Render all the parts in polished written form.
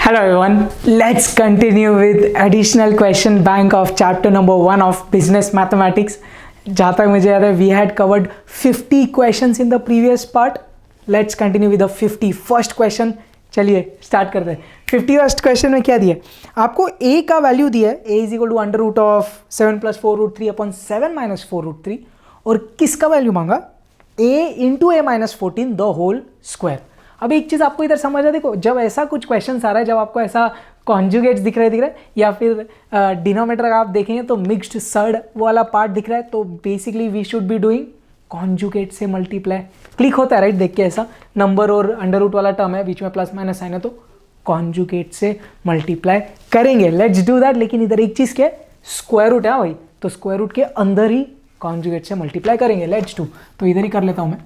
Hello everyone, let's continue with additional question bank of chapter number 1 of business mathematics. जहाँ तक मुझे याद है we had covered 50 questions in the previous part. Let's continue with the 51st question. चलिए start करते हैं. 51st question में क्या दिया है आपको? a का वैल्यू दिया है a is equal to under root of 7 plus 4 root 3 upon 7 minus 4 root 3 और किसका वैल्यू मांगा? a into a minus 14 the whole square. अब एक चीज़ आपको इधर समझ आ, देखो जब ऐसा कुछ क्वेश्चन आ रहा है, जब आपको ऐसा कॉन्जुगेट्स दिख रहा है या फिर डिनोमिनेटर आप देखेंगे तो मिक्स्ड सर्ड वाला पार्ट दिख रहा है, तो basically we should be doing conjugate से मल्टीप्लाई. क्लिक होता है राइट, देख के ऐसा नंबर और अंडर रूट वाला टर्म है, बीच में प्लस माइनस साइन है, तो कॉन्जुगेट से मल्टीप्लाई करेंगे. Let's do that. लेकिन इधर एक चीज़ क्या है, स्क्वायर रूट है भाई, तो स्क्वायर रूट के अंदर ही कॉन्जुगेट से मल्टीप्लाई करेंगे. Let's do. तो इधर ही कर लेता हूँ मैं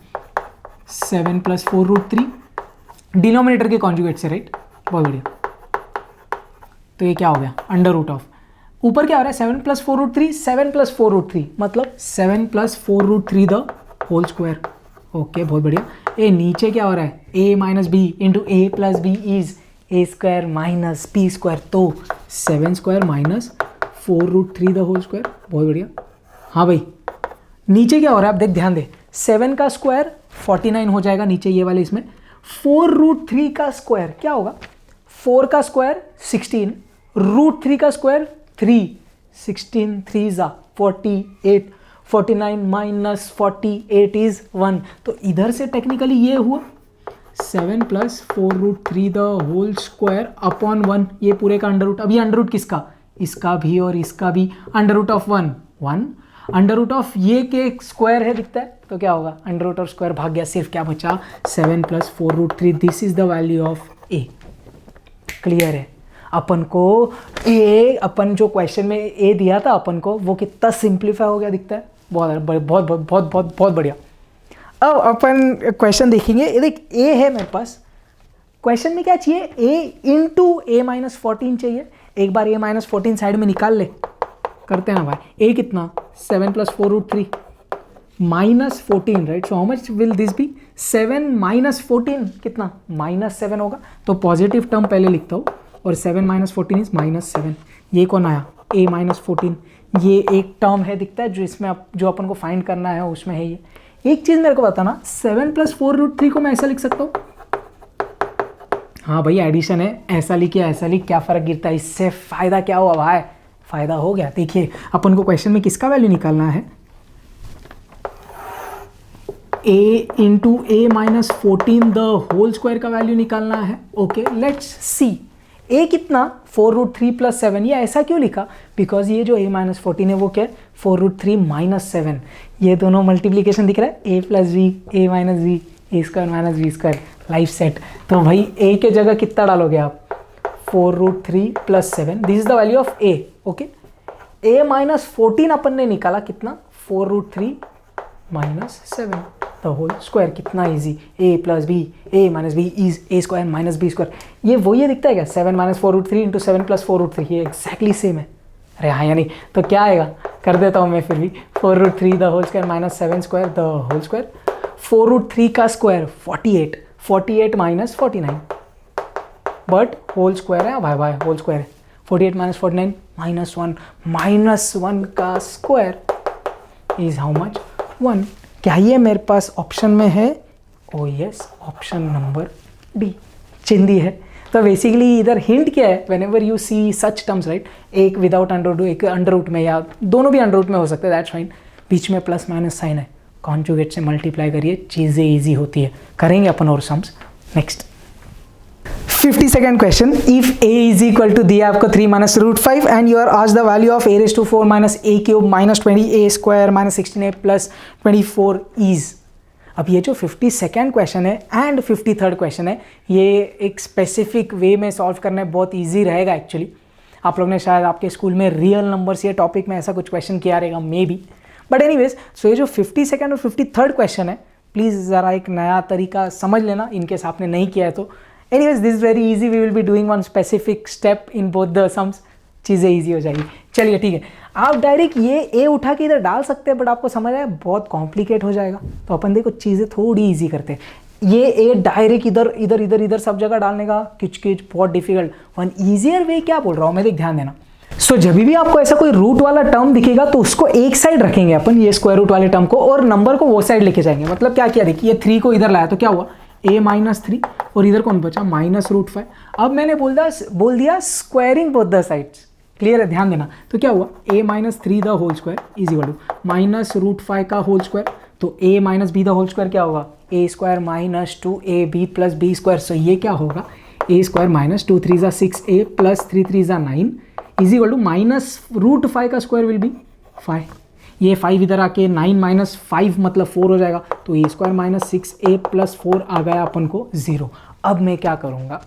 7 प्लस 4 रूट 3 डिनोमिनेटर के कॉन्जुगेट से, राइट. बहुत बढ़िया. तो ये क्या हो गया? अंडर रूट ऑफ ऊपर क्या हो रहा है 7 प्लस 4 रूट 3, 7 प्लस 4 रूट 3 मतलब 7 plus 4 root 3 the whole square. Okay बहुत बढ़िया. ए नीचे क्या हो रहा है? A minus b into a plus b is a square minus b square, तो 7 square minus 4 root 3 the whole square. बहुत बढ़िया. हाँ भाई नीचे क्या हो रहा है? आप देख ध्यान दे, 7 का स्क्वायर 49 हो जाएगा नीचे ये वाले इसमें. 4 रूट 3 का स्क्वायर क्या होगा? 4 का स्क्वायर 16, रूट 3 का स्क्वायर 3, 16 3 जा 48, 49 माइनस 48 इज 1. तो इधर से टेक्निकली ये हुआ 7 plus 4 root 3 the whole square upon 1. ये पूरे का अंडर रूट. अब ये अंडर रूट किसका? इसका भी और इसका भी. Under root of 1 1, under root of ये के स्क्वायर है दिखता है, तो क्या होगा? अंडर रूट ऑफ स्क्वायर भाग गया, सिर्फ क्या बचा? 7 plus 4 root 3. This is the value of a. Clear है? अपन को ए, अपन जो क्वेश्चन में ए दिया था अपन को, वो कितना सिंप्लीफाई हो गया दिखता है. बहुत बहुत बहुत बहुत बहुत बहुत बढ़िया. अब अपन क्वेश्चन देखेंगे. देख ए है मेरे पास, क्वेश्चन में क्या चाहिए? ए इंटू ए माइनस 14 चाहिए. एक बार ए माइनस 14 साइड में निकाल ले. करते हैं ना भाई. ए कितना? 7 plus 4 root 3 minus 14, right. So how much will this be? 7 minus 14 कितना? माइनस 7 होगा. तो पॉजिटिव टर्म पहले लिखता हूँ, और 7 माइनस 14 इज माइनस 7. ये कौन आया? ए माइनस 14. ये एक टर्म है दिखता है जो इसमें जो अपन को फाइंड करना है उसमें है ये. एक चीज़ मेरे को बताना, 7 प्लस 4 रूट 3 को मैं ऐसा लिख सकता हूँ? हाँ भाई एडिशन है, ऐसा लिख या ऐसा लिख, क्या फ़र्क गिरता है? इससे फ़ायदा क्या हुआ भाई? फ़ायदा हो गया. देखिए अपन को क्वेश्चन में किसका वैल्यू निकालना है? a into a minus 14 the whole square का वैल्यू निकालना है. Okay let's see. a कितना? 4 रूट 3 प्लस 7. ये ऐसा क्यों लिखा? बिकॉज ये जो a माइनस 14 है वो क्या है? 4 रूट 3 माइनस 7. ये दोनों मल्टीप्लीकेशन दिख रहा है, a plus b, a minus b, a square minus b square, life set. तो भाई a के जगह कितना डालोगे आप? 4 root 3 plus 7. This is the value of a. Okay a minus 14 अपन ने निकाला कितना? 4 root 3 minus 7 the whole square. कितना easy. a plus b, a minus b is a square minus b square. ये वही दिखता है क्या? 7 minus 4 root 3 into 7 plus 4 root 3. ये एक्जैक्टली सेम है. अरे हाँ या नहीं? तो क्या आएगा? कर देता हूँ मैं फिर भी. 4 root 3 the whole square minus 7 square the whole square. 4 root 3 का square 48, 48 minus 49, but whole square है भाई, भाई होल स्क्वायर है. 48 माइनस 49 माइनस 1, माइनस 1 का स्क्वायर इज हाउ मच? 1. क्या ये मेरे पास ऑप्शन में है? Oh yes, option number D चिंदी है. तो बेसिकली इधर हिंट क्या है? Whenever you see such terms, right, एक विदाउट अंडर रूट, एक अंडर रूट में, या दोनों भी अंडर रूट में हो सकते हैं, दैट्स फाइन. बीच में प्लस माइनस साइन है, कॉन्जुगेट से मल्टीप्लाई करिए, चीज़ें ईजी होती है. करेंगे अपन और sums. Next 52nd question. If a is equal to दिया आपको 3 minus root 5 and you are आज the value of a raise to 4 minus a cube minus 20 a square minus 16a plus 24 is. अब ये जो 52nd क्वेश्चन है and 53rd question है, ये एक स्पेसिफिक वे में सॉल्व करना बहुत ईजी रहेगा. एक्चुअली आप लोग ने शायद आपके स्कूल में रियल नंबर्स ये टॉपिक में ऐसा कुछ क्वेश्चन किया रहेगा मे बी. बट एनीवेज, सो ये जो 52nd और 53rd क्वेश्चन है, प्लीज़ ज़रा एक नया तरीका समझ लेना इनकेस आपने नहीं किया है तो. Anyways, this is very easy. We will be doing one specific step in both the sums. चीज़ें easy हो जाएगी. चलिए ठीक है. आप डायरेक्ट ये a उठा के इधर डाल सकते हैं, बट आपको समझ आया बहुत कॉम्प्लिकेट हो जाएगा. तो अपन देखो चीज़ें थोड़ी easy करते हैं. ये ए डायरेक्ट इधर इधर इधर इधर सब जगह डालने का किचकिच बहुत डिफिकल्ट। वन ईजियर वे क्या बोल रहा हूँ मैं, देख ध्यान देना। सो जब भी आपको ऐसा कोई रूट वाला टर्म दिखेगा तो उसको एक साइड रखेंगे अपन, ये स्क्वायर रूट वाले टर्म को, और नंबर को वो साइड लेके जाएंगे। मतलब क्या किया, देखिए ये 3 को इधर लाया तो क्या हुआ, a माइनस 3, और इधर कौन बचा -√5। अब मैंने बोल दिया squaring both the sides. Clear है, ध्यान देना। तो क्या हुआ, a minus 3 the whole square is equal to -√5 का होल स्क्वायर। तो a minus b the whole square क्या होगा, a square minus 2ab plus b square. So ये क्या होगा, a स्क्वायर माइनस 2 3 ज़ा 6a प्लस 3 3 ज़ा 9 इज इक्वल टू -√5 का स्क्वायर विल बी 5। ये 5 इधर आके 9 माइनस 5 मतलब 4 हो जाएगा। तो ए स्क्वायर माइनस 6a प्लस 4 आ गया अपन को 0। अब मैं क्या करूँगा,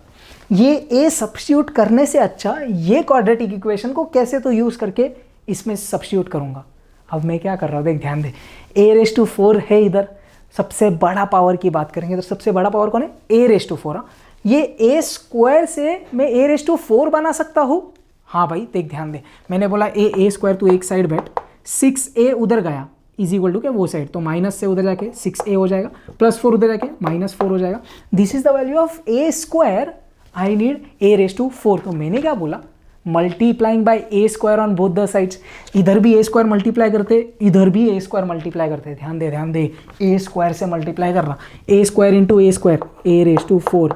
ये a सब्स्टिट्यूट करने से अच्छा ये क्वाड्रेटिक इक्वेशन को कैसे तो यूज़ करके इसमें सब्स्टिट्यूट करूँगा। अब मैं क्या कर रहा हूँ, देख ध्यान दे, a⁴ है इधर, सबसे बड़ा पावर की बात करेंगे तो सबसे बड़ा पावर कौन है, a⁴। ये a स्क्वायर से मैं a⁴ बना सकता हूँ। हाँ भाई देख ध्यान दे, मैंने बोला a स्क्वायर तू एक साइड बैठ, 6a उधर गया इज इक्वल टू क्या वो साइड, तो माइनस से उधर जाके 6a हो जाएगा, प्लस 4 उधर जाके -4 हो जाएगा। This is the value of a square, I need a⁴। तो मैंने क्या बोला, multiplying by a square on both the sides. इधर भी a स्क्वायर मल्टीप्लाई करते, इधर भी a स्क्वायर मल्टीप्लाई करते। ध्यान दे, a स्क्वायर से मल्टीप्लाई कर रहा, a square into a square a⁴।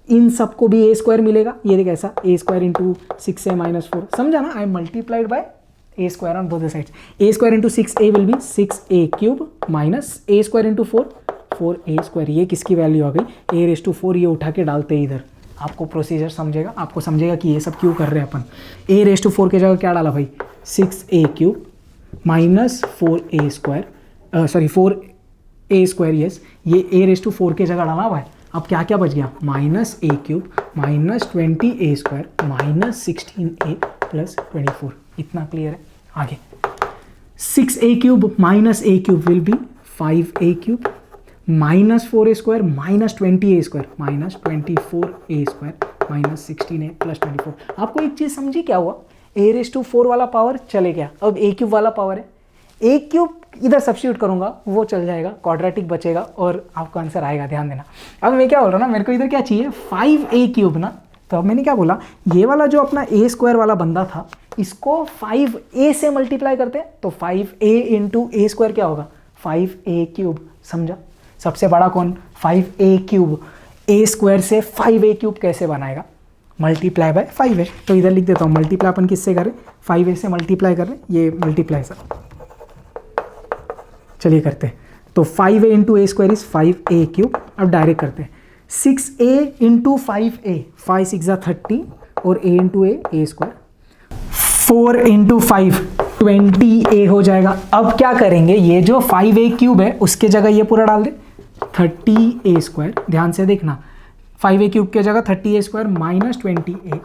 इन सबको भी a स्क्वायर मिलेगा, ये देख ऐसा, a square into 6a minus 4। समझा ना, आई multiplied by a square on both the sides. a square into 6a will be 6a³ minus a square into 4 4a²। ये किसकी वैल्यू आ गई, a⁴। ये उठा के डालते हैं इधर, आपको प्रोसीजर समझेगा, आपको समझेगा कि ये सब क्यों कर रहे हैं अपन। a⁴ के जगह क्या डाला भाई, 6a³ minus 4a², sorry 4a², yes, ये a⁴ के जगह डाला भाई। अब क्या क्या बच गया, -a³ minus 20a² minus 16a plus 24। इतना क्लियर है। आगे 6a³ minus a³ will be 5a³ minus 4a² minus 20a² minus 24a² minus 16a plus 24। आपको एक चीज़ समझी क्या हुआ, a⁴ वाला पावर चले गया, अब a³ वाला पावर है। a³ इधर सब्स्टिट्यूट करूंगा वो चल जाएगा, क्वाड्रेटिक बचेगा और आपका आंसर आएगा। ध्यान देना। अब मैं क्या बोल रहा हूँ ना, मेरे को इधर क्या चाहिए, 5a³ ना। तो अब मैंने क्या बोला, ये वाला जो अपना a स्क्वायर वाला बंदा था, इसको 5a से मल्टीप्लाई करते हैं तो 5a इंटू a स्क्वायर क्या होगा, 5a³। समझा, सबसे बड़ा कौन, 5a³। a स्क्वायर से 5a³ कैसे बनाएगा, मल्टीप्लाई बाय 5a। तो इधर लिख देता हूँ, मल्टीप्लाई अपन किससे करें, 5a से मल्टीप्लाई कर रहे हैं, ये मल्टीप्लाई सर, चलिए करते हैं। तो 5a into a square is 5a³। अब डायरेक्ट करते हैं, 6a इंटू 5a, 5 6 ज़ा 30 और a into a square, 4 into 5 20a हो जाएगा। अब क्या करेंगे, ये जो 5a³ है उसके जगह ये पूरा डाल दे 30a²। ध्यान से देखना, 5a³ के जगह 30a² माइनस 20a,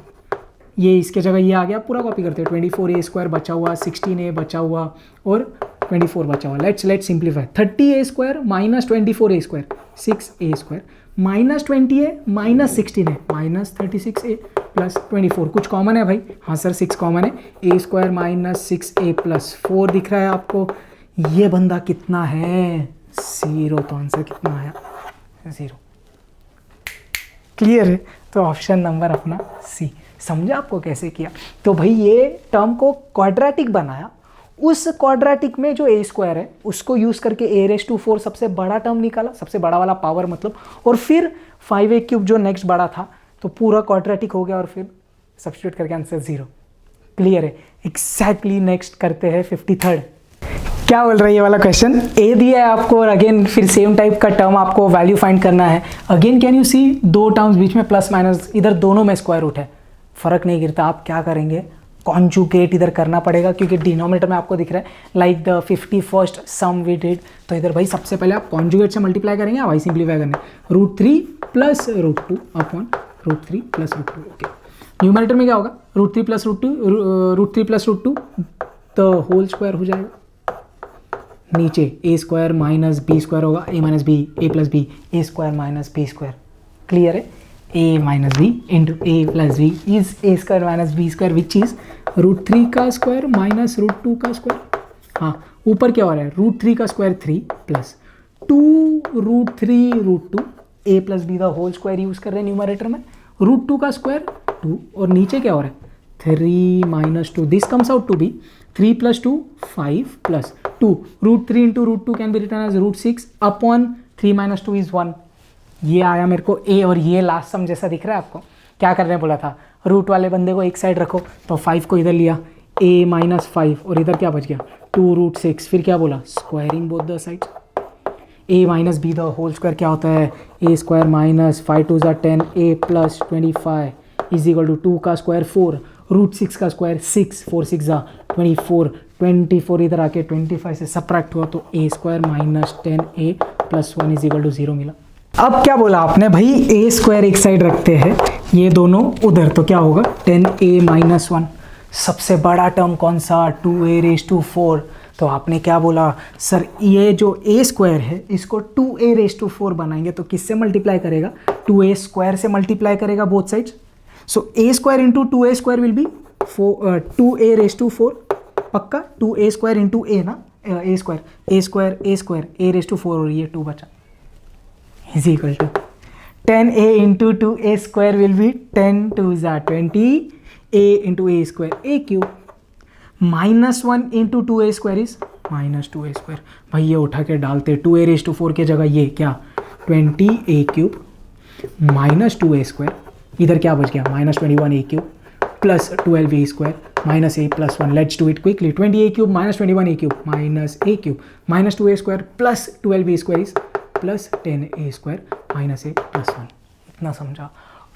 ये इसके जगह ये आ गया, पूरा कॉपी करते हैं। 24a² बचा हुआ, 16a बचा हुआ और 24 बचा हुआ। Let's simplify, 30a² minus 24a² 6a² minus 20a minus 16a minus 36a plus 24। कुछ कॉमन है भाई, हाँ सर 6 कॉमन है, a² माइनस 6a प्लस 4 दिख रहा है आपको। ये बंदा कितना है, 0। तो आंसर कितना आया, 0। क्लियर है, तो ऑप्शन नंबर अपना सी। समझा आपको कैसे किया। तो भाई ये टर्म को क्वाड्रेटिक बनाया, उस क्वाड्रेटिक में जो a स्क्वायर है उसको यूज करके a⁴ सबसे बड़ा टर्म निकाला, सबसे बड़ा वाला पावर मतलब, और फिर 5a³ जो नेक्स्ट बड़ा था, तो पूरा क्वाड्रेटिक हो गया और फिर सब्स्टिट्यूट करके आंसर 0। क्लियर है, एग्जैक्टली। नेक्स्ट करते हैं 53rd। क्या बोल रहा है ये वाला क्वेश्चन, ए दिया है आपको और अगेन फिर सेम टाइप का टर्म आपको वैल्यू फाइंड करना है। अगेन कैन यू सी, दो टर्म्स बीच में प्लस माइनस, इधर दोनों में स्क्वायर रूट है, फर्क नहीं गिरता। आप क्या करेंगे, कॉन्जुगेट इधर करना पड़ेगा क्योंकि डिनोमिनेटर में आपको दिख रहा है like the 51st sum we did. तो इधर भाई सबसे पहले आप कॉन्जुगेट से मल्टीप्लाई करेंगे, भाई सिंप्लीफाई करना है, √3 plus √2 upon √3 plus √2। Okay, numerator में क्या होगा, √3 प्लस √2 तो होल स्क्वायर हो जाएगा। नीचे a² माइनस b² होगा, a minus b, a plus b, a² minus b²। Clear है, a minus b into a plus b is a² minus b² which is √3 का स्क्वायर माइनस √2 का square. हाँ, ऊपर क्या हो रहा है, √3 का square 3 plus 2 √3 √2 a plus b the whole square use कर रहे हैं न्यूमरेटर में, रूट 2 का स्क्वायर 2 और नीचे क्या हो रहा है 3 minus 2, this comes out to be 3 plus 2 5 plus 2, root 3 into root 2 can be written as root 6 upon 3 minus 2 is 1। ये आया मेरे को ए, और ये लास्ट सम जैसा दिख रहा है आपको। क्या करने बोला था, रूट वाले बंदे को एक साइड रखो, तो 5 को इधर लिया, a माइनस 5 और इधर क्या बच गया 2 रूट 6, फिर क्या बोला squaring both the sides, a minus b the whole square क्या होता है a स्क्वायर माइनस 5 टू ज़ा 10 a plus 25 is equal to 2 का स्क्वायर 4, रूट 6 का स्क्वायर 6, 4 6 ज़ा 24, 24 इधर आके 25 से सब्ट्रैक्ट हुआ तो a square minus 10a plus 1 is equal to 0 मिला। अब क्या बोला आपने भाई, a स्क्वायर एक साइड रखते हैं, ये दोनों उधर, तो क्या होगा 10a माइनस 1। सबसे बड़ा टर्म कौन सा 2a रेज टू 4, तो आपने क्या बोला सर ये जो a स्क्वायर है इसको 2a रेज टू 4 बनाएंगे तो किससे मल्टीप्लाई करेगा 2a स्क्वायर से मल्टीप्लाई करेगा both sides, so a square into 2a square will be 2a raise to 4, पक्का 2a स्क्वायर इंटू a ना, a square a raise to 4 और ये 2 बचा is equal to 10a into 2a square will be 10 to the 20 a into a square a cube minus 1 into 2a square is minus 2a square। भाई ये उठा के डालते 2a raised to 4 के जगह ये क्या 20a cube minus 2a square, इधर क्या बच गया minus 21a cube plus 12a square minus a plus 1, let's do it quickly, 20a cube minus 21a cube minus a cube minus 2a square plus 12a square is plus 10a square minus a plus 1, इतना समझा।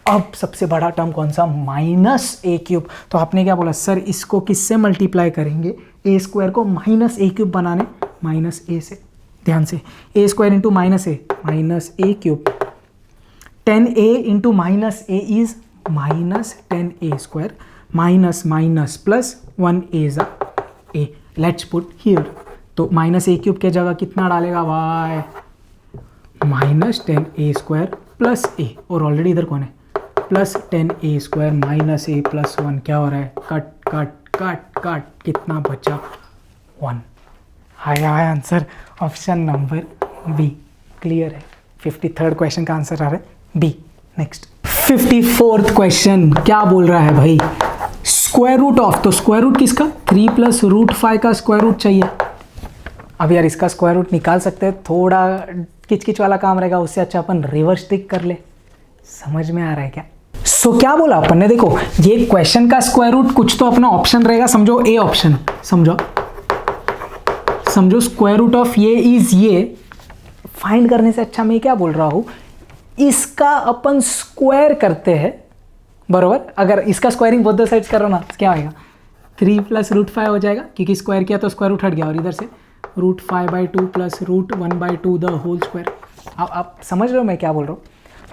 अब सबसे बड़ा term कौन सा minus a cube, तो आपने क्या बोला सर इसको किससे मल्टीप्लाई करेंगे a स्क्वायर को माइनस a क्यूब बनाने, माइनस a से, ध्यान से a square into minus a cube, 10a into minus a is minus 10a square minus minus plus 1a ज़ा a, लेट्स पुट हियर, तो माइनस a क्यूब के जगह कितना डालेगा भाई minus 10a square plus a, और ऑलरेडी इधर कौन है plus 10a square minus a plus 1, क्या हो रहा है कट कट कट कट, कितना बचा 1। आया answer option number b, clear है। 53rd क्वेश्चन का आंसर आ रहा है बी। नेक्स्ट 54th क्वेश्चन क्या बोल रहा है भाई, स्क्वायर रूट ऑफ, तो स्क्वायर रूट किसका 3 प्लस रूट 5 का स्क्वायर रूट चाहिए। अब यार इसका स्क्वायर रूट निकाल सकते हैं, थोड़ा किचकिच वाला काम रहेगा, उससे अच्छा अपन रिवर्स टिक कर ले, समझ में आ रहा है क्या। सो क्या बोला अपन ने, देखो ये क्वेश्चन का स्क्वायर रूट कुछ तो अपना ऑप्शन रहेगा, समझो ए ऑप्शन, समझो स्क्वायर रूट ऑफ ये इज ये, फाइंड करने से अच्छा मैं क्या बोल रहा हूं इसका अपन स्क्वायर करते हैं, बरोबर। अगर इसका स्क्वायरिंग बोथ द साइड्स करो ना क्या आएगा 3 प्लस रूट 5 हो जाएगा, क्योंकि स्क्वायर किया तो स्क्वायर रूट हट गया, और इधर से root 5/2 plus root 1/2 the whole square. अब आप समझ रहे हो मैं क्या बोल रहा हूँ,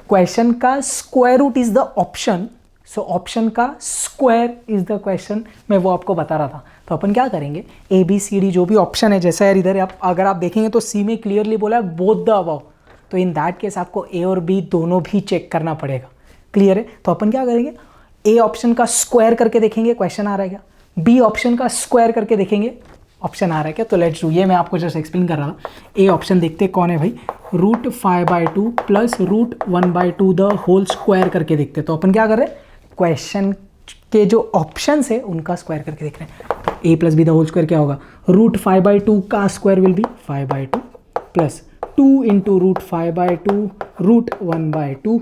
क्वेश्चन का square root is the option, so option का स्क्वायर इज द क्वेश्चन, मैं वो आपको बता रहा था। तो अपन क्या करेंगे ए बी सी डी जो भी ऑप्शन है, जैसा यार इधर आप अगर आप देखेंगे तो सी में क्लियरली बोला है बोथ द अबव, तो इन दैट केस आपको ए और बी दोनों भी चेक करना पड़ेगा, क्लियर है। तो अपन क्या करेंगे ए ऑप्शन का स्क्वायर करके देखेंगे क्वेश्चन आ रहा है क्या, बी ऑप्शन का स्क्वायर करके देखेंगे ऑप्शन आ रहा है क्या। तो लेट्स डू, ये मैं आपको जस्ट एक्सप्लेन कर रहा था। ए ऑप्शन देखते कौन है भाई, root 5/2 plus root 1/2 the whole square करके देखते। तो अपन क्या कर रहे हैं क्वेश्चन के जो ऑप्शन है उनका स्क्वायर करके देख रहे हैं। तो a plus b the whole square क्या होगा, रूट 5/2 का square will be 5/2 plus 2 into root 5/2 root 1/2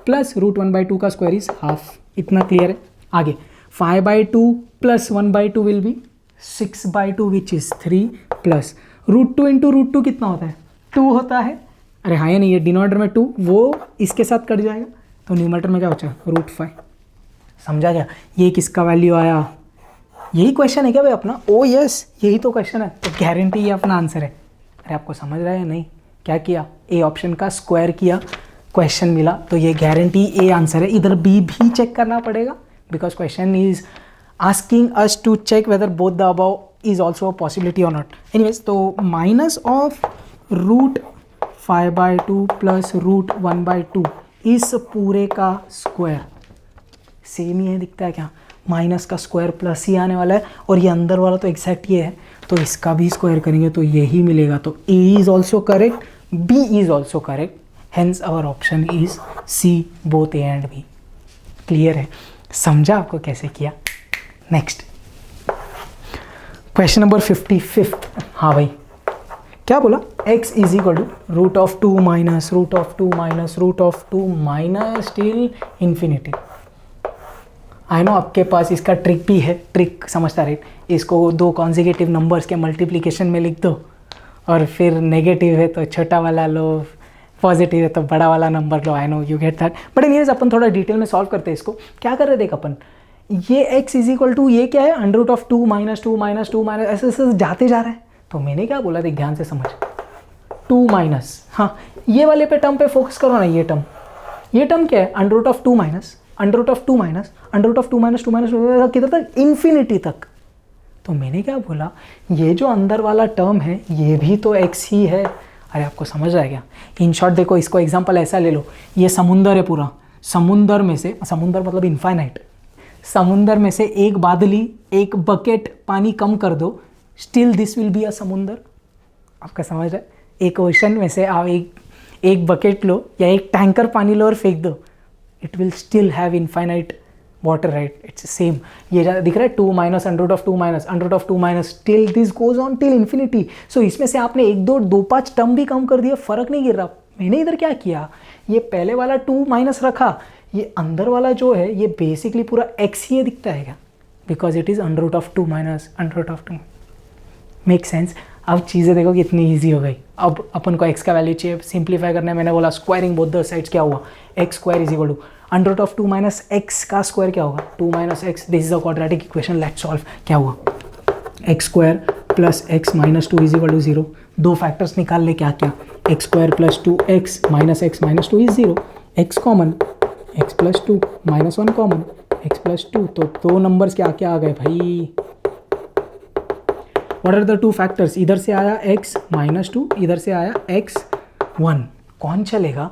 plus root 1/2 का स्क्वायर इज हाफ, इतना क्लियर है। आगे 5/2 plus 1/2 will be 6/2 which is 3 plus root 2 into root 2 कितना होता है 2 होता है, अरे हाँ या नहीं, ये डिनोमिनेटर में 2 वो इसके साथ कट जाएगा, तो न्यूमरेटर में क्या बचा रूट 5, समझा क्या। ये किसका वैल्यू आया, यही क्वेश्चन है क्या भाई अपना, ओ यस यही तो क्वेश्चन है, तो गारंटी ये अपना आंसर है। अरे आपको समझ रहा है नहीं, क्या किया ए ऑप्शन का स्क्वायर किया क्वेश्चन मिला, तो ये गारंटी ए आंसर है। इधर बी भी चेक करना पड़ेगा because question is asking us to check whether both the above is also a possibility or not. Anyways, तो minus of root 5/2 plus root 1/2 इस पूरे का स्क्वायर सेम ही है, दिखता है क्या, माइनस का स्क्वायर प्लस ही आने वाला है, और ये अंदर वाला तो एग्जैक्ट ये है, तो इसका भी स्क्वायर करेंगे तो यही मिलेगा। तो a is also correct, b is also correct, hence our option is C, both a and b. Clear है? समझा आपको कैसे किया? Next question number 55। हाँ भाई, क्या बोला? x is equal to root of 2 minus root of 2 minus root of 2 minus till infinity. I know आपके पास इसका ट्रिक भी है, ट्रिक समझता रहे। इसको दो कॉन्जिक्यूटिव नंबर्स के मल्टीप्लिकेशन में लिख दो और फिर नेगेटिव है तो छोटा वाला लो, पॉजिटिव है तो बड़ा वाला नंबर लो। I know you get that, but anyways अपन थोड़ा डिटेल में सॉल्व करते हैं इसको। क्या कर रहे देख अपन, ये x इज इक्वल टू ये क्या है, under root of 2 minus 2 minus 2 minus ऐसे ऐसे जाते जा रहा है। तो मैंने क्या बोला देख, ध्यान से समझ, 2 माइनस, हाँ ये वाले पे टर्म पे फोकस करो ना। ये टर्म क्या है, under root of 2 minus under root of 2 minus under root of 2 minus 2 minus किधर तक, इन्फिनिटी तक। तो मैंने क्या बोला, ये जो अंदर वाला टर्म है ये भी तो x ही है। अरे आपको समझ रहा है क्या? इन शॉर्ट देखो, इसको एग्जांपल ऐसा ले लो, ये समुंदर है पूरा, समुंदर में से, समुंदर मतलब इनफाइनाइट, समुंदर में से एक बादली, एक बकेट पानी कम कर दो, still this will be a समुंदर। आपका समझ रहा है? एक ओशन में से आप एक बकेट लो या एक टैंकर पानी लो और फेंक दो, it will still have infinite water, right? It's same. ये दिख रहा है 2 minus under root of 2 minus under root of 2 minus till this goes on till infinity. So इसमें से आपने 1 2 5 टर्म भी कम कर दिया, फर्क नहीं गिर रहा। मैंने इधर क्या किया, ये पहले वाला 2 माइनस रखा, ये अंदर वाला जो है ये बेसिकली पूरा x ही दिखता है क्या, because it is under root of 2 minus under root of 2। Make sense? अब चीज़ें देखो कितनी ईजी हो गई। अब अपन को x का वैल्यू चाहिए, सिंप्लीफाई करना है। मैंने बोला स्क्वायरिंग बोथ द साइड्स, क्या हुआ, x square is equal to under root of 2 minus x का स्क्वायर क्या होगा, 2 minus x. This is a quadratic equation, let's solve. क्या हुआ, x square plus x minus 2 is equal to 0। दो factors निकाल ले, क्या क्या, x square plus 2x minus 2 is 0, x common, x plus 2 minus 1 common, x plus 2। तो दो numbers क्या क्या आ गए भाई, what are the two factors, इधर से आया x माइनस 2, इधर से आया x 1। कौन चलेगा,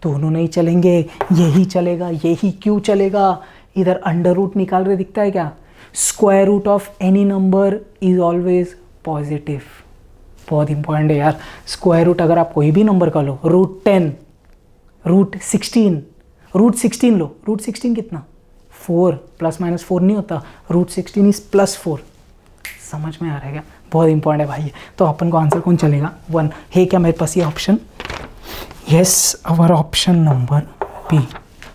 दोनों नहीं चलेंगे, यही चलेगा। यही क्यों चलेगा, इधर अंडर रूट निकाल रहे, दिखता है क्या, square root of any number is always positive. बहुत इंपॉर्टेंट है यार, स्क्वायर रूट अगर आप कोई भी नंबर का लो, रूट 10, रूट 16, रूट 16 लो, रूट 16 कितना, 4, प्लस माइनस 4 नहीं होता, रूट 16 इज प्लस 4। समझ में आ रहा है क्या? बहुत इंपॉर्टेंट है भाई ये। तो अपन को आंसर कौन चलेगा, 1 है क्या मेरे पास ये option? Yes, our option number b.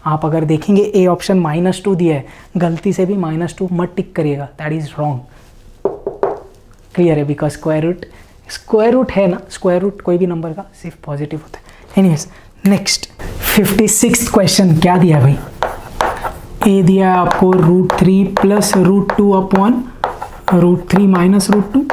आप अगर देखेंगे ए ऑप्शन -2 दिया है, गलती से भी -2 मत टिक करिएगा, दैट इज रॉन्ग। क्लियर है? बिकॉज स्क्वायर रूट है ना, स्क्वायर रूट कोई भी नंबर का सिर्फ पॉजिटिव होता है। एनीवेज, नेक्स्ट 56 क्वेश्चन क्या दिया है भाई? ए दिया है आपको √3 प्लस √2 अपॉन √3 माइनस √2।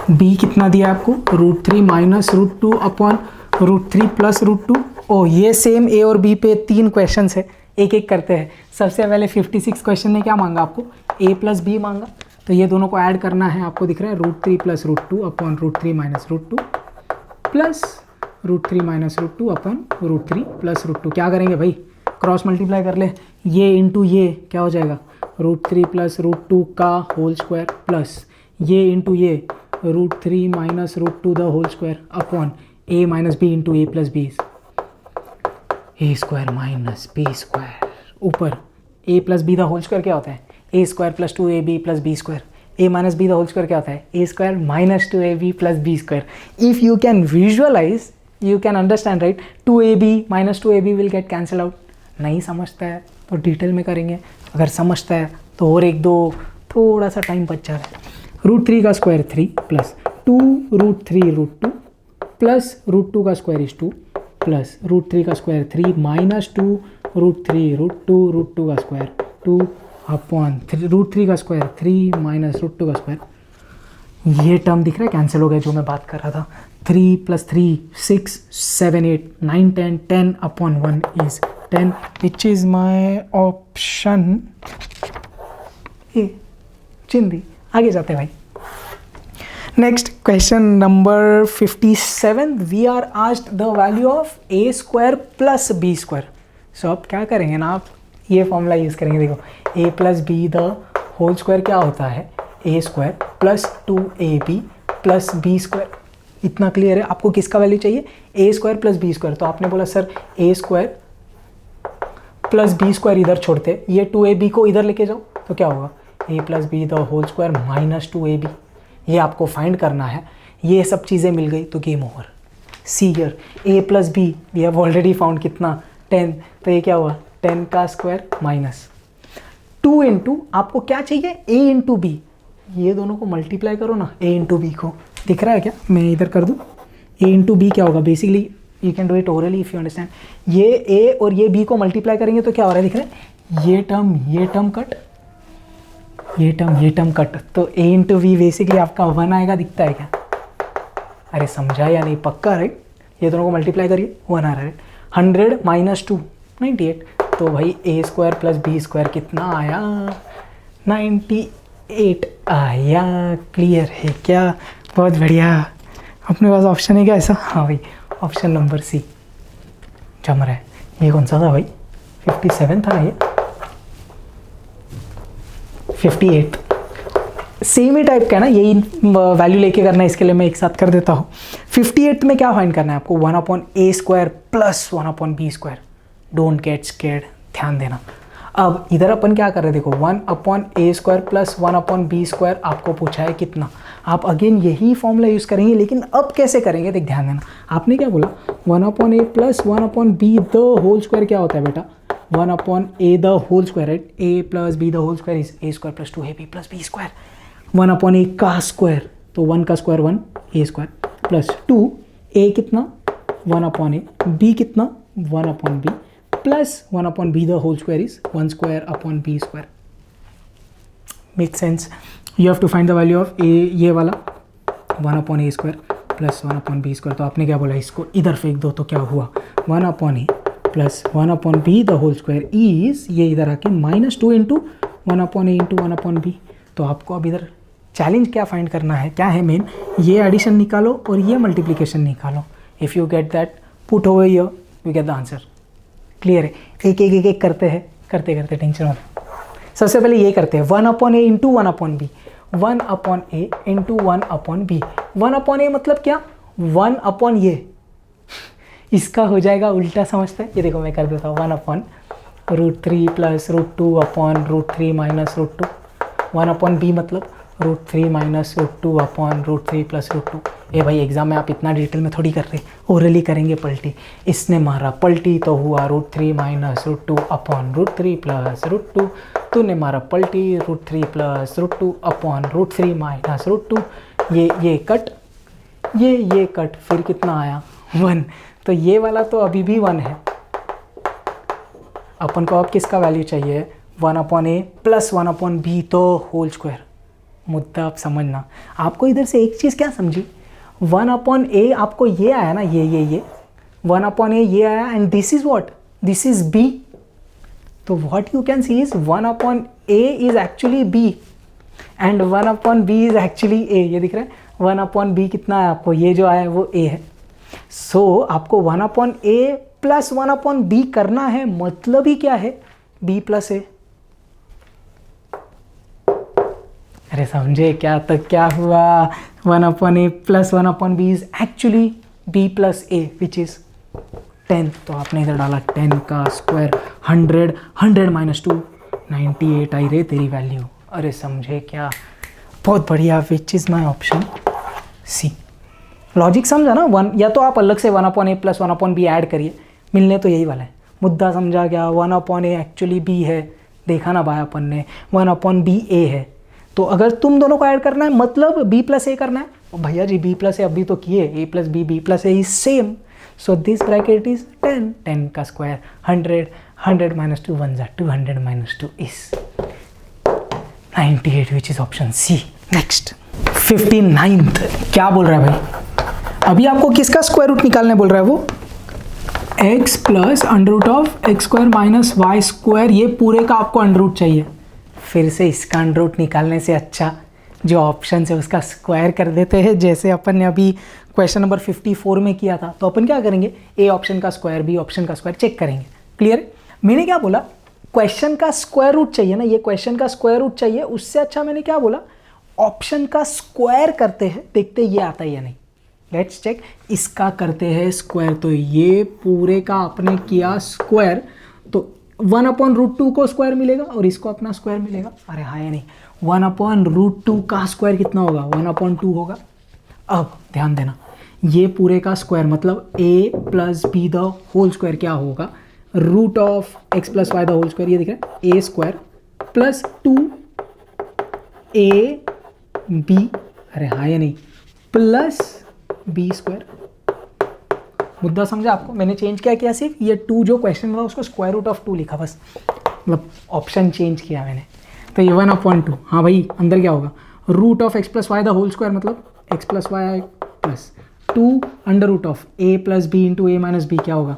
बी कितना दिया है आपको, √3 माइनस √2 अपॉन √3 प्लस √2। ओ ये सेम ए और बी पे 3 क्वेश्चन है, एक एक करते हैं। सबसे पहले 56 क्वेश्चन ने क्या मांगा आपको, ए प्लस बी मांगा, तो ये दोनों को ऐड करना है। आपको दिख रहा है √3 plus √2 upon √3 minus √2 plus √3 minus √2 upon √3 plus √2। क्या करेंगे भाई, क्रॉस मल्टीप्लाई कर ले, ये इंटू ये क्या हो जाएगा, √3 प्लस √2 का होल स्क्वायर प्लस ये इंटू ये √3 minus √2 the whole square upon a minus b into a plus b, a square minus b square, ऊपर a plus b the whole square क्या होता है, a square plus 2ab plus b square, a minus b the whole square क्या होता है, a square minus 2ab plus b square. If you can visualise you can understand, right, 2ab minus 2ab will get cancel out. नहीं समझता है तो detail में करेंगे, अगर समझता है तो और एक दो थोड़ा सा टाइम बच जा रहा है। √3 का स्क्वायर 3 प्लस 2 √3 √2 प्लस √2 का स्क्वायर इज 2 प्लस √3 का स्क्वायर 3 माइनस 2 √3 √2 का स्क्वायर 2 अपॉन √3 का स्क्वायर 3 माइनस √2 का स्क्वायर। ये टर्म दिख रहा है कैंसिल हो गया जो मैं बात कर रहा था। 3 plus 3 6 7 8 9 10 10 upon 1 is 10 which is my option A. चिंदी आगे जाते हैं भाई। Next question number 57, we are asked the value of a square plus b square. So अब क्या करेंगे ना, आप ये फॉर्मूला यूज़ करेंगे। देखो a plus b the whole square क्या होता है, a square plus 2ab plus b square. इतना क्लियर है? आपको किसका वैल्यू चाहिए? A square plus b square. तो आपने बोला sir a square plus b square इधर छोड़ते, ये 2ab को इधर लेके जाओ, तो क्या होगा? A plus b the whole square minus 2ab। ये आपको फाइंड करना है। ये सब चीज़ें मिल गई तो game over. See here a plus b we have already found कितना? 10। तो ये क्या हुआ? 10 का स्क्वायर माइनस 2 इंटू आपको क्या चाहिए? ए इंटू बी। ये दोनों को मल्टीप्लाई करो ना, ए इंटू बी को। दिख रहा है क्या? मैं इधर कर दूँ। ए इंटू बी क्या होगा? Basically you can do it orally if you understand. ये ए और ये बी को मल्टीप्लाई करेंगे तो क्या हो रहा है? दिख रहा है? ये टर्म कट, ये टर्म कट। तो ए इंटू बी बेसिकली आपका 1 आएगा। दिखता है क्या? अरे समझा या नहीं? पक्का राइट? ये दोनों को मल्टीप्लाई करिए, 1 आ रहा है। 100 माइनस 2 98। तो भाई ए स्क्वायर प्लस बी स्क्वायर कितना आया? 98 आया। क्लियर है क्या? बहुत बढ़िया। अपने पास ऑप्शन है क्या ऐसा? हाँ भाई, ऑप्शन नंबर सी जम रहा है। ये कौन सा था भाई? 57 था ना? ये 58। सेम ही टाइप का है ना, यही वैल्यू लेके करना है। इसके लिए मैं एक साथ कर देता हूँ। 58 में क्या फाइंड करना है आपको? 1/a square plus 1/b square. Don't get scared, ध्यान देना। अब इधर अपन क्या कर रहे हैं? देखो 1/a square plus 1/b square आपको पूछा है कितना। आप अगेन यही फॉर्मूला यूज़ करेंगे, लेकिन अब कैसे करेंगे? देख ध्यान देना। आपने क्या बोला? 1/a plus 1/b the whole square क्या होता है बेटा? 1/a the whole square, right? a plus b the whole square is a square plus 2ab plus b square. 1/a का स्क्वायर, तो 1 का square 1 a square plus 2 a कितना? 1/a, b कितना? 1/b plus 1/b the whole square is 1 square upon b square. Make sense? You have to find the value of a, ये वाला 1/a square plus 1/b square. तो आपने क्या बोला? इसको इधर फेंक दो तो क्या हुआ? 1/a plus 1/b the whole square is, ये इधर आके minus 2 into 1/a into 1/b। तो आपको अब इधर चैलेंज क्या फाइंड करना है? क्या है मेन? ये एडिशन निकालो और ये मल्टीप्लिकेशन निकालो। If you get that, put over here, you get the answer. Clear है? एक करते हैं, करते करते टेंशन मत। सबसे पहले ये करते हैं 1/a into 1/b। 1/a into 1/b। 1/a मतलब क्या? 1 ये, इसका हो जाएगा उल्टा, समझते हैं? ये देखो मैं कर देता हूँ 1/√3 प्लस √2 अपॉन √3 माइनस √2। 1/b मतलब √3 माइनस √2 अपॉन √3 प्लस √2। ए भाई एग्जाम में आप इतना डिटेल में थोड़ी कर रहे, ओरली करेंगे पलटी। इसने मारा पलटी तो हुआ √3 माइनस √2 अपॉन √3 प्लस √2। तूने मारा पलटी √3 प्लस √2 अपॉन √3 माइनस √2। ये कट, ये कट, फिर कितना आया? 1। तो ये वाला तो अभी भी 1 है। अपन को अब किसका वैल्यू चाहिए? 1/a प्लस 1/b तो होल स्क्वायर। मुद्दा आप समझना। आपको इधर से एक चीज़ क्या समझी? 1/a आपको ये आया ना, ये 1/a ये आया, and this is what? This is b। तो what you can see is 1/a is actually b and 1/b is actually a। ये दिख रहा है? 1/b कितना है आपको? ये जो आया है वो a है। सो आपको 1/a प्लस 1/b करना है, मतलब ही क्या है? b plus a। अरे समझे क्या? तक क्या हुआ? 1/a plus 1/b is actually b plus a which is 10। तो आपने इधर डाला 10 का स्क्वायर 100 माइनस 2 98 आई रे तेरी वैल्यू। अरे समझे क्या? बहुत बढ़िया। Which is my option C. Logic समझा ना? 1 या तो आप अलग से 1/a प्लस 1/b ऐड करिए, मिलने तो यही वाला है। मुद्दा समझा क्या? 1/a एक्चुअली b है, देखा ना भाई अपन ने? 1/b a है। तो अगर तुम दोनों को ऐड करना है मतलब b प्लस a करना है। और भैया जी b प्लस a अभी तो किए, a plus b plus a is same. So this bracket is 10 का square 100 minus 2 1 200 minus 2 is 98 which is option C. Next 59th क्या बोल रहा है भाई? अभी आपको किसका स्क्वायर रूट निकालने बोल रहा है वो? x plus under root of x square minus y square. ये पूरे का आपको अंडर रूट चाहिए। फिर से इसका अंडर रूट निकालने से अच्छा जो ऑप्शन है उसका स्क्वायर कर देते हैं, जैसे अपन ने अभी क्वेश्चन नंबर 54 में किया था। तो अपन क्या करेंगे? ए ऑप्शन का स्क्वायर, बी ऑप्शन का स्क्वायर चेक करेंगे। क्लियर? मैंने क्या बोला? क्वेश्चन का स्क्वायर रूट चाहिए ना, ये क्वेश्चन का स्क्वायर रूट चाहिए। उससे अच्छा मैंने क्या बोला? ऑप्शन का स्क्वायर करते हैं, देखते ये आता है या नहीं। Let's check. इसका करते हैं स्क्वायर, तो ये पूरे का आपने किया स्क्वायर, तो 1/√2 को स्क्वायर मिलेगा और इसको अपना स्क्वायर मिलेगा। अरे हाँ या नहीं, 1/√2 का स्क्वायर कितना होगा, 1/2 होगा। अब ध्यान देना, ये पूरे का स्क्वायर मतलब a + b the whole square क्या होगा, √(x + y) the whole square, ये दिख रहा है a² + 2ab, अरे हाँ या नहीं, प्लस b²। मुद्दा समझा आपको? मैंने चेंज क्या किया, सिर्फ ये 2 जो क्वेश्चन था उसको √2 लिखा बस, मतलब ऑप्शन चेंज किया मैंने। तो ये 1/2, हाँ भाई अंदर क्या होगा, √(x + y) the whole square मतलब x + y plus 2 √(a + b × a - b) क्या होगा,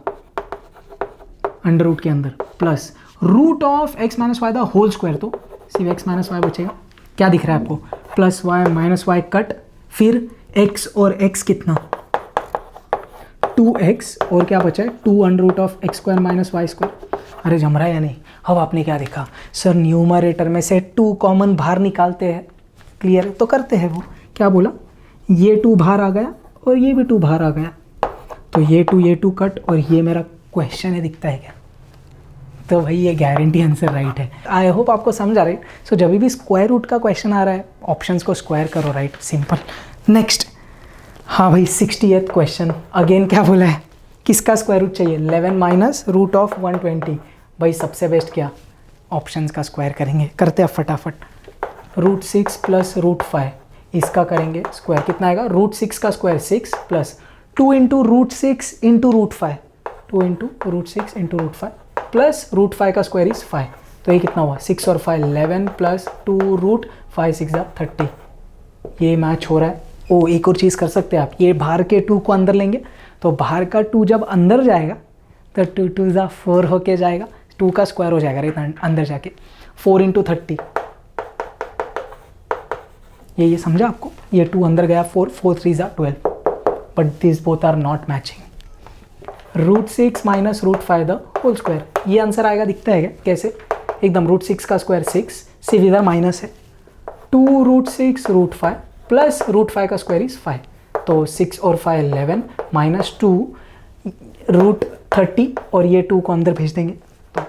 अंडर रूट के अंदर, प्लस √(x - y) द होल स्क्वायर, तो सिर्फ x - y बचेगा। क्या दिख रहा है आपको, +y - y कट, फिर x और x कितना, 2x, और क्या बचा है 2 √(x² - y²। अरे जम रहा है या नहीं? अब आपने क्या देखा, सर न्यूमरेटर में से 2 कॉमन बाहर निकालते हैं, क्लियर है? तो करते हैं वो, क्या बोला, ये 2 बाहर आ गया और ये भी 2 बाहर आ गया, तो ये 2 कट, और ये मेरा क्वेश्चन है, दिखता है क्या? तो भाई ये गारंटी आंसर राइट है। आई होप आपको समझ आ रही है। सो जब भी स्क्वायर रूट का क्वेश्चन आ रहा है, ऑप्शंस को स्क्वायर करो, राइट, सिंपल। नेक्स्ट, हाँ भाई 60th क्वेश्चन, अगेन क्या बोला है, किसका स्क्वायर रूट चाहिए, 11 - √(120)। भाई सबसे बेस्ट क्या, ऑप्शंस का स्क्वायर करेंगे, करते हैं फटाफट। √6 + √5, इसका करेंगे स्क्वायर, कितना आएगा, √6 का स्क्वायर 6 प्लस 2 × √6 × √5, 2 × √6 × √5 प्लस √5 का स्क्वायर इज 5, तो ये कितना हुआ, 6 और 5 11 प्लस 2 √5 6 30। ये मैच हो रहा है। ओ एक और चीज़ कर सकते हैं आप, ये बाहर के 2 को अंदर लेंगे, तो बाहर का 2 जब अंदर जाएगा तो 2 2 4 होके जाएगा, 2 का स्क्वायर हो जाएगा राइट अंदर जाके, 4 × 30। ये समझा आपको, ये 2 अंदर गया, 4 4 3 12, but this both are not matching. √6 - √5 the whole square, ये आंसर आएगा, दिखता है क्या कैसे, एकदम √6 का स्क्वायर 6, सिर्फ इधर माइनस है, 2 √6 √5 प्लस √5 का स्क्वायर इज 5, तो 6 और 5 11 माइनस 2 √30, और ये 2 को अंदर भेज देंगे, तो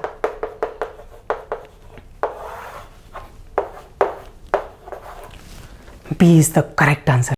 B is the correct answer.